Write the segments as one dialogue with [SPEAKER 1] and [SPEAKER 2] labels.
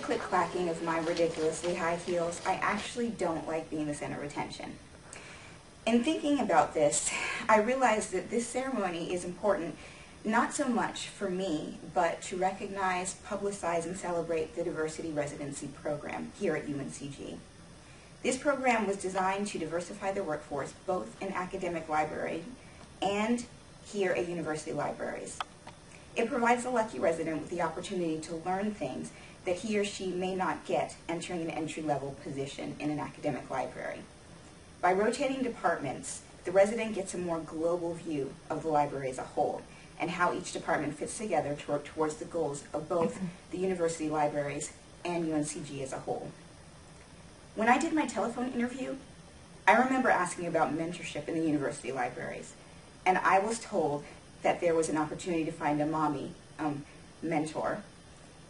[SPEAKER 1] click-clacking of my ridiculously high heels, I actually don't like being the center of attention. In thinking about this, I realized that this ceremony is important not so much for me, but to recognize, publicize, and celebrate the Diversity Residency Program here at UNCG. This program was designed to diversify the workforce both in academic library and here at university libraries. It provides the lucky resident with the opportunity to learn things that he or she may not get entering an entry-level position in an academic library. By rotating departments, the resident gets a more global view of the library as a whole and how each department fits together to work towards the goals of both the university libraries and UNCG as a whole. When I did my telephone interview, I remember asking about mentorship in the university libraries, and I was told that there was an opportunity to find a mommy mentor.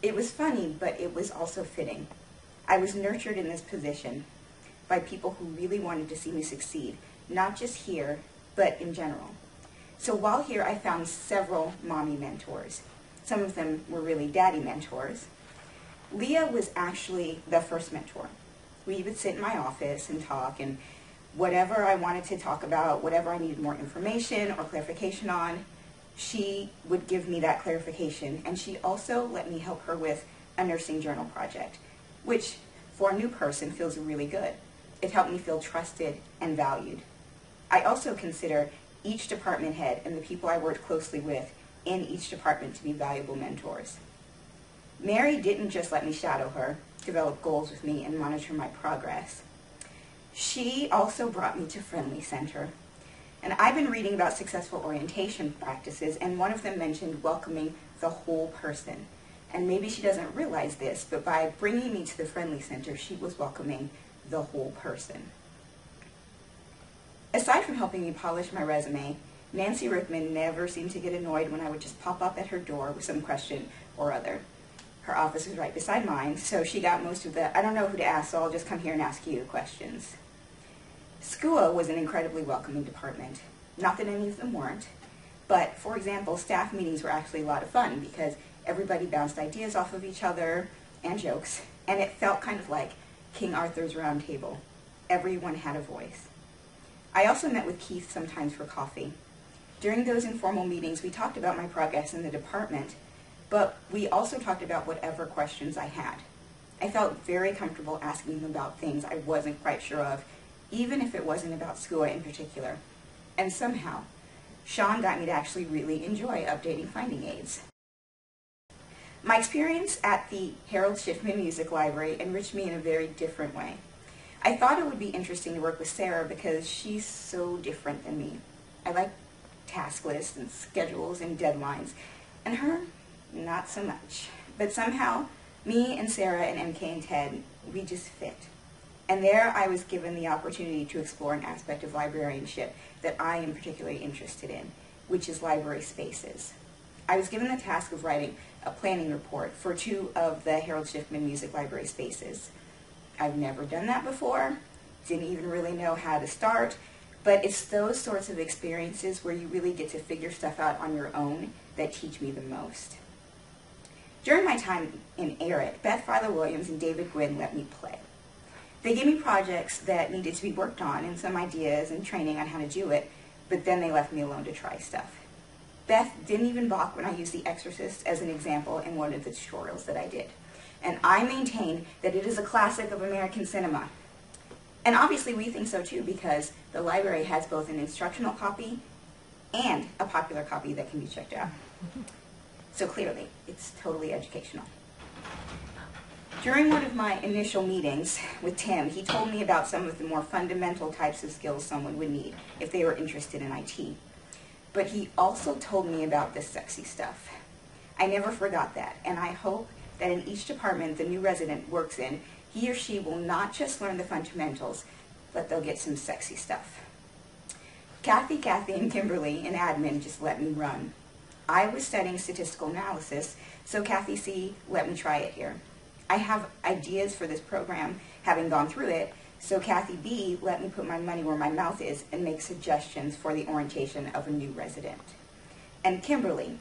[SPEAKER 1] It was funny, but it was also fitting. I was nurtured in this position by people who really wanted to see me succeed, not just here, but in general. So while here, I found several mommy mentors. Some of them were really daddy mentors. Leah was actually the first mentor. We would sit in my office and talk, and whatever I wanted to talk about, whatever I needed more information or clarification on, she would give me that clarification, and she also let me help her with a nursing journal project, which for a new person feels really good. It helped me feel trusted and valued. I also consider each department head and the people I worked closely with in each department to be valuable mentors. Mary didn't just let me shadow her, develop goals with me, and monitor my progress. She also brought me to Friendly Center. And I've been reading about successful orientation practices, and one of them mentioned welcoming the whole person. And maybe she doesn't realize this, but by bringing me to the Friendly Center, she was welcoming the whole person. Aside from helping me polish my resume, Nancy Rickman never seemed to get annoyed when I would just pop up at her door with some question or other. Her office was right beside mine, so she got most of the, I don't know who to ask, so I'll just come here and ask you questions. SCUA was an incredibly welcoming department. Not that any of them weren't, but for example, staff meetings were actually a lot of fun because everybody bounced ideas off of each other and jokes, and it felt kind of like King Arthur's Round Table. Everyone had a voice. I also met with Keith sometimes for coffee. During those informal meetings, we talked about my progress in the department, but we also talked about whatever questions I had. I felt very comfortable asking him about things I wasn't quite sure of, even if it wasn't about SCUA in particular. And somehow, Sean got me to actually really enjoy updating finding aids. My experience at the Harold Schiffman Music Library enriched me in a very different way. I thought it would be interesting to work with Sarah because she's so different than me. I like task lists and schedules and deadlines, and her, not so much. But somehow, me and Sarah and MK and Ted, we just fit. And there I was given the opportunity to explore an aspect of librarianship that I am particularly interested in, which is library spaces. I was given the task of writing a planning report for 2 of the Harold Schiffman Music Library spaces. I've never done that before, didn't even really know how to start, but it's those sorts of experiences where you really get to figure stuff out on your own that teach me the most. During my time in ARIT, Beth Filer-Williams and David Gwynn let me play. They gave me projects that needed to be worked on and some ideas and training on how to do it, but then they left me alone to try stuff. Beth didn't even balk when I used The Exorcist as an example in one of the tutorials that I did. And I maintain that it is a classic of American cinema. And obviously we think so too because the library has both an instructional copy and a popular copy that can be checked out. So clearly, it's totally educational. During one of my initial meetings with Tim, he told me about some of the more fundamental types of skills someone would need if they were interested in IT. But he also told me about the sexy stuff. I never forgot that, and I hope that in each department the new resident works in, he or she will not just learn the fundamentals, but they'll get some sexy stuff. Kathy, and Kimberly in admin just let me run. I was studying statistical analysis, so Kathy C. let me try it here. I have ideas for this program, having gone through it, so Kathy B. let me put my money where my mouth is and make suggestions for the orientation of a new resident. And Kimberly,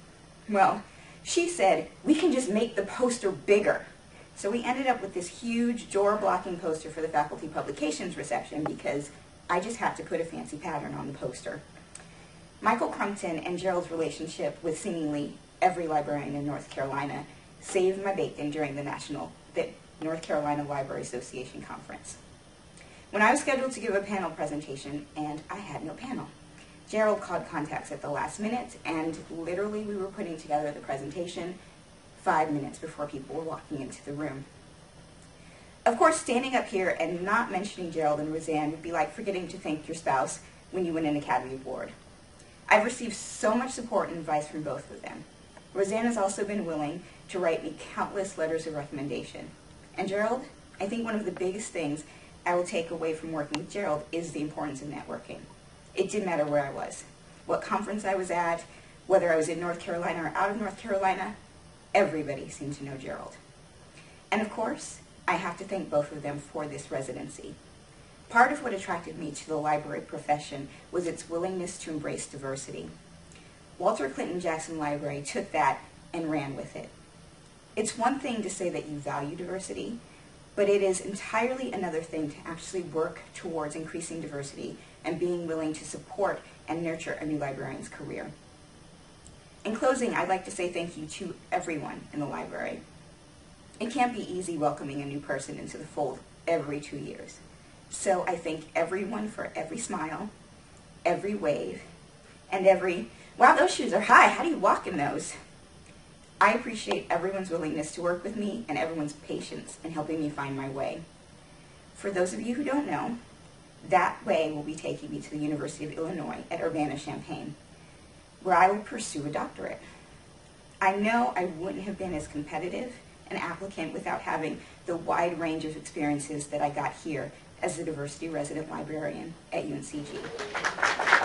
[SPEAKER 1] well, she said, we can just make the poster bigger. So we ended up with this huge door-blocking poster for the faculty publications reception because I just had to put a fancy pattern on the poster. Michael Crumpton and Gerald's relationship with seemingly every librarian in North Carolina saved my bacon during the North Carolina Library Association conference. When I was scheduled to give a panel presentation, and I had no panel, Gerald called contacts at the last minute, and literally we were putting together the presentation 5 minutes before people were walking into the room. Of course, standing up here and not mentioning Gerald and Roseanne would be like forgetting to thank your spouse when you win an Academy Award. I've received so much support and advice from both of them. Roseanne has also been willing to write me countless letters of recommendation. And Gerald, I think one of the biggest things I will take away from working with Gerald is the importance of networking. It didn't matter where I was, what conference I was at, whether I was in North Carolina or out of North Carolina, everybody seemed to know Gerald. And of course, I have to thank both of them for this residency. Part of what attracted me to the library profession was its willingness to embrace diversity. Walter Clinton Jackson Library took that and ran with it. It's one thing to say that you value diversity, but it is entirely another thing to actually work towards increasing diversity and being willing to support and nurture a new librarian's career. In closing, I'd like to say thank you to everyone in the library. It can't be easy welcoming a new person into the fold every 2 years. So I thank everyone for every smile, every wave, and every, wow, those shoes are high, how do you walk in those? I appreciate everyone's willingness to work with me and everyone's patience in helping me find my way. For those of you who don't know, that way will be taking me to the University of Illinois at Urbana-Champaign, where I will pursue a doctorate. I know I wouldn't have been as competitive an applicant without having the wide range of experiences that I got here as a diversity resident librarian at UNCG.